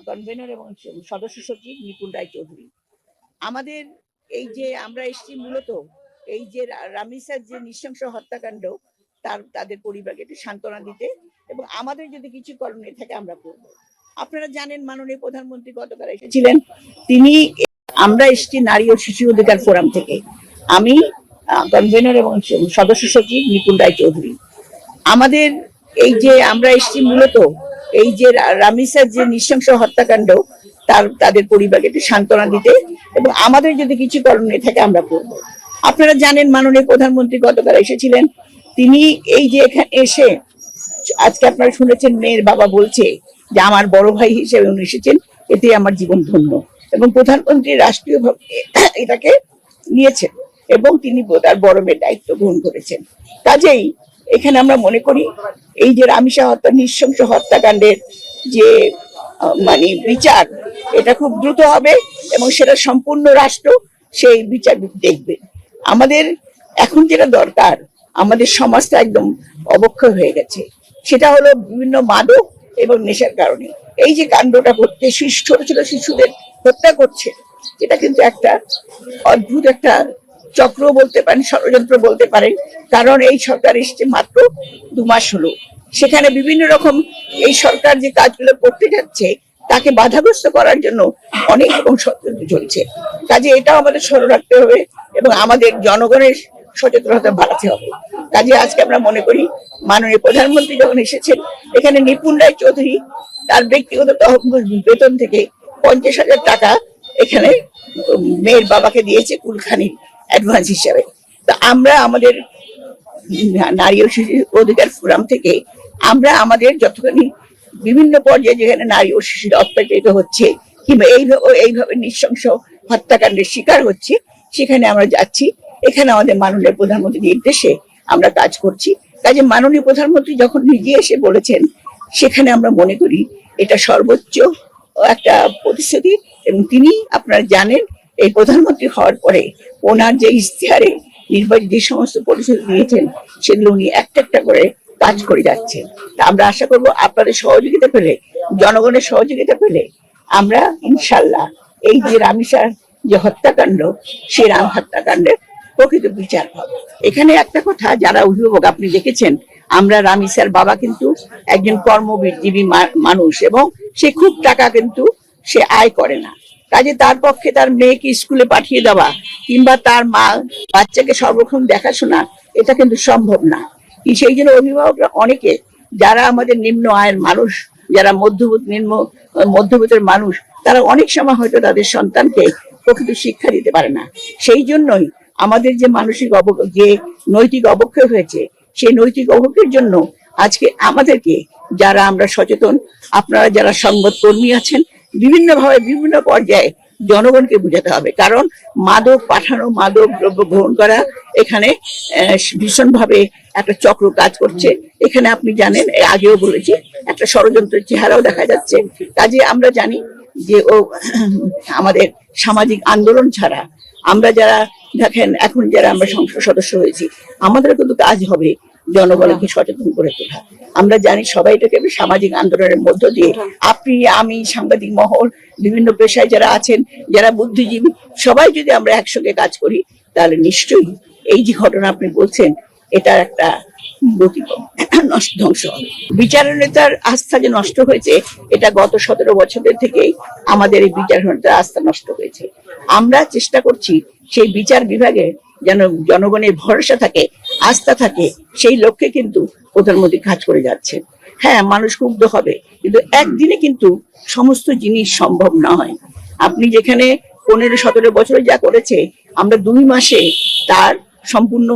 Convenor এবং সদস্য সচিব নিপুণ রায়চৌধুরী। আমাদের এই যে আমরা এসেছি মূলত এই যে রামিসার যে নৃশংস হত্যাকাণ্ড তাদের পরিবারকে একটু সান্ত্বনা দিতে এবং আমাদের যদি কিছু করণীয় থাকে আমরা করব। আপনারা জানেন মাননীয় প্রধানমন্ত্রী গতকাল এসেছিলেন। আমরা এসেছি নারী ও শিশু অধিকার ফোরাম থেকে। আমি কনভেনর এবং সদস্য সচিব নিপুণ রায়চৌধুরী। আমাদের এই যে আমরা এসেছি মূলত এই যে রামিসার যে নৃশংস হত্যাকাণ্ড তাদের পরিবারকে একটু সান্ত্বনা দিতে এবং আমাদের যদি কিছু করণীয় থাকে আমরা করব। আপনারা জানেন মাননীয় প্রধানমন্ত্রী গতকাল এসেছিলেন। তিনি এই যে এখানে এসে আজকে আপনারা শুনেছেন মেয়ের বাবা বলছে যে আমার বড় ভাই হিসেবে উনি এসেছেন, এতে আমার জীবন ধন্য, এবং প্রধানমন্ত্রী রাষ্ট্রীয়ভাবে এটাকে নিয়েছেন এবং তিনি তার বড় মেয়ের দায়িত্ব গ্রহণ করেছেন। কাজেই এখানে আমরা মনে করি এই যে রামিসা হত্যা নৃশংস হত্যাকাণ্ডের যে বিচার, এটা খুব দ্রুত হবে এবং সেটা সম্পূর্ণ রাষ্ট্র সেই বিচার দেখবে। আমাদের এখন যেটা দরকার, আমাদের সমাজটা একদম অবক্ষয় হয়ে গেছে, সেটা হলো বিভিন্ন মাদক এবং নেশার কারণে এই যে কাণ্ডটা করতে ছোট ছোট শিশুদের হত্যা করছে, এটা কিন্তু একটা অদ্ভুত একটা চক্র বলতে পারেন, ষড়যন্ত্র বলতে পারেন। কারণ এই সরকার এসছে মাত্র 2 মাস হলো, সেখানে বিভিন্ন রকম এই সরকার যে কাজগুলো করতে যাচ্ছে তাকে বাধাগ্রস্ত করার জন্য অনেক রকম ষড়যন্ত্র চলছে। কাজে এটাও আমাদের স্মরণ রাখতে হবে এবং আমাদের জনগণের সচেতনতা বাড়াতে হবে। কাজে আজকে আমরা মনে করি মাননীয় প্রধানমন্ত্রী যখন এসেছেন, এখানে নিপুণ রায়চৌধুরী তার ব্যক্তিগত বেতন থেকে 50,000 টাকা এখানে মেয়ের বাবাকে দিয়েছে কুলখানি অ্যাডভান্স হিসাবে। তো আমরা আমাদের নারী ও শিশু অধিকার ফোরাম থেকে আমরা আমাদের যতখানি বিভিন্ন পর্যায়ে যেখানে নারী ও শিশুরা অত্যাচারিত হচ্ছে কিংবা এইভাবে নৃশংস হত্যাকাণ্ডের শিকার হচ্ছে, সেখানে আমরা যাচ্ছি। এখানে আমাদের মাননীয় প্রধানমন্ত্রীর নির্দেশে আমরা কাজ করছি। কাজে মাননীয় প্রধানমন্ত্রী যখন নিজে এসে বলেছেন, সেখানে আমরা মনে করি এটা সর্বোচ্চ একটা প্রতিশ্রুতি। এবং তিনি আপনারা জানেন এই প্রধানমন্ত্রী হওয়ার পরে ওনার যে ইশতেহারে নির্বাচিত যে সমস্ত প্রতিশ্রুতি দিয়েছেন, সেগুলো উনি একটা একটা করে কাজ করে যাচ্ছেন। আমরা আশা করব আপনাদের সহযোগিতা পেলে, জনগণের সহযোগিতা পেলে আমরা ইনশাল্লাহ এই যে রামিসার যে হত্যাকাণ্ড, সেই হত্যাকাণ্ডের প্রকৃত বিচার হবে। এখানে একটা কথা, যারা অভিভাবক আপনি দেখেছেন, আমরা রামিসার বাবা কিন্তু একজন কর্মজীবী মানুষ এবং সে খুব টাকা কিন্তু সে আয় করে না। কাজে তার পক্ষে তার মেয়েকে স্কুলে পাঠিয়ে দেওয়া কিংবা তার বাচ্চাকে সর্বক্ষণ দেখাশোনা, এটা কিন্তু সম্ভব না। সেই জন্য অভিভাবকরা অনেকে, যারা আমাদের নিম্ন আয়ের মানুষ, যারা মধ্যবিত্তের মানুষ, তারা অনেক সময় হয়তো তাদের সন্তানকে প্রকৃত শিক্ষা দিতে পারে না। সেই জন্যই আমাদের যে যে নৈতিক অবক্ষয় হয়েছে, সেই নৈতিক অবক্ষয়ের জন্য আজকে আমাদেরকে, যারা আমরা সচেতন, আপনারা যারা সংবাদ কর্মী আছেন, বিভিন্নভাবে বিভিন্ন পর্যায়ে জনগণকে বুঝাতে হবে। কারণ মাদক পাঠানো, মাদক দ্রব্য গ্রহণ করা, এখানে ভীষণভাবে একটা চক্র কাজ করছে। এখানে আপনি জানেন, আগেও বলেছি, একটা ষড়যন্ত্রের চেহারাও দেখা যাচ্ছে। কাজে আমরা জানি যে আমাদের সামাজিক আন্দোলন ছাড়া আমরা যারা দেখেন এখন যারা আমরা সংসদ সদস্য হয়েছি, আমাদের কিন্তু কাজ হবে জনগণকে সচেতন করে তোলা। আমরা জানি সবাই এটাকে সামাজিক আন্দোলনের মধ্য দিয়ে, আপনি, আমি, সাংবাদিক মহল, বিভিন্ন পেশায় যারা আছেন, যারা বুদ্ধিজীবী, সবাই যদি আমরা একসঙ্গে কাজ করি, তাহলে নিশ্চয়ই এই যে ঘটনা আপনি বলছেন, এটা একটা ধ্বংস হবে। বিচারনেতার আস্থা যে নষ্ট হয়েছে, এটা গত 17 বছরের থেকেই আমাদের এই বিচারনেতার আস্থা নষ্ট হয়েছে। আমরা চেষ্টা করছি সেই বিচার বিভাগে যেন জনগণের ভরসা থাকে, আস্থা থাকে, সেই লক্ষ্যে কিন্তু প্রধানমন্ত্রী কাজ করে যাচ্ছে। হ্যাঁ, মানুষ ক্ষুব্ধ হবে, কিন্তু একদিনে কিন্তু সমস্ত জিনিস সম্ভব নয়। আপনি যেখানে 15-17 বছরে যা করেছে, আমরা 2 মাসে তার সম্পূর্ণ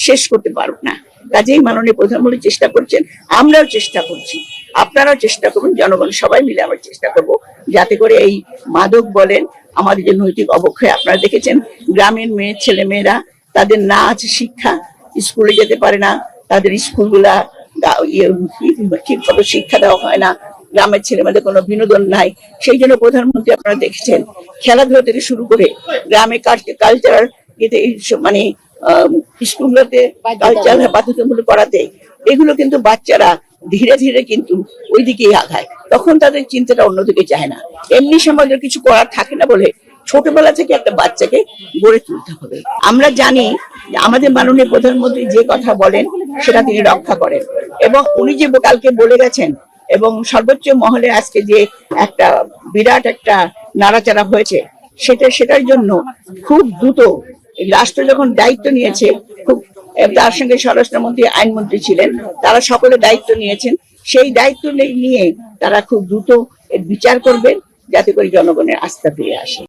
শেষ করতে পারবো না। কাজেই মাননীয় প্রধানমন্ত্রী চেষ্টা করছেন, আমরাও চেষ্টা করছি, আপনারাও চেষ্টা করুন, জনগণ সবাই মিলে আমরা চেষ্টা করবো যাতে করে এই মাদক বলেন, আমাদের যে নৈতিক অবক্ষয় আপনারা দেখেছেন, গ্রামের ছেলে মেয়েরা, তাদের না আছে শিক্ষা, স্কুলে যেতে পারে না, তাদের স্কুলগুলা ঠিকভাবে শিক্ষা দেওয়া হয় না, গ্রামের ছেলে মেয়েদের কোনো বিনোদন নাই। সেই জন্য প্রধানমন্ত্রী আপনারা দেখেছেন খেলাধুলা থেকে শুরু করে গ্রামে কালচারাল স্কুলগুলোতে কালচারাল বাধ্যতামূলক করাতে এগুলো কিন্তু বাচ্চারা ধীরে ধীরে কিন্তু ওই দিকেই আগায়, তখন তাদের চিন্তাটা অন্যদিকে যায় না। এমনি সমাজের কিছু করার থাকে না বলে ছোটবেলা থেকে একটা বাচ্চাকে গড়ে তুলতে হবে। আমরা জানি যে আমাদের মাননীয় প্রধানমন্ত্রী যে কথা বলেন সেটা তিনি রক্ষা করেন, এবং উনি যে কালকে বলে গেছেন, এবং সর্বোচ্চ মহলে আজকে যে একটা বিরাট একটা নাড়াচাড়া হয়েছে, সেটার জন্য খুব দ্রুত রাষ্ট্র যখন দায়িত্ব নিয়েছে, খুব তার সঙ্গে স্বরাষ্ট্রমন্ত্রী, আইনমন্ত্রী ছিলেন, তারা সকলে দায়িত্ব নিয়েছেন। সেই দায়িত্ব নিয়ে তারা খুব দ্রুত এর বিচার করবেন, যাতে করে জনগণের আস্থা ফিরে আসে।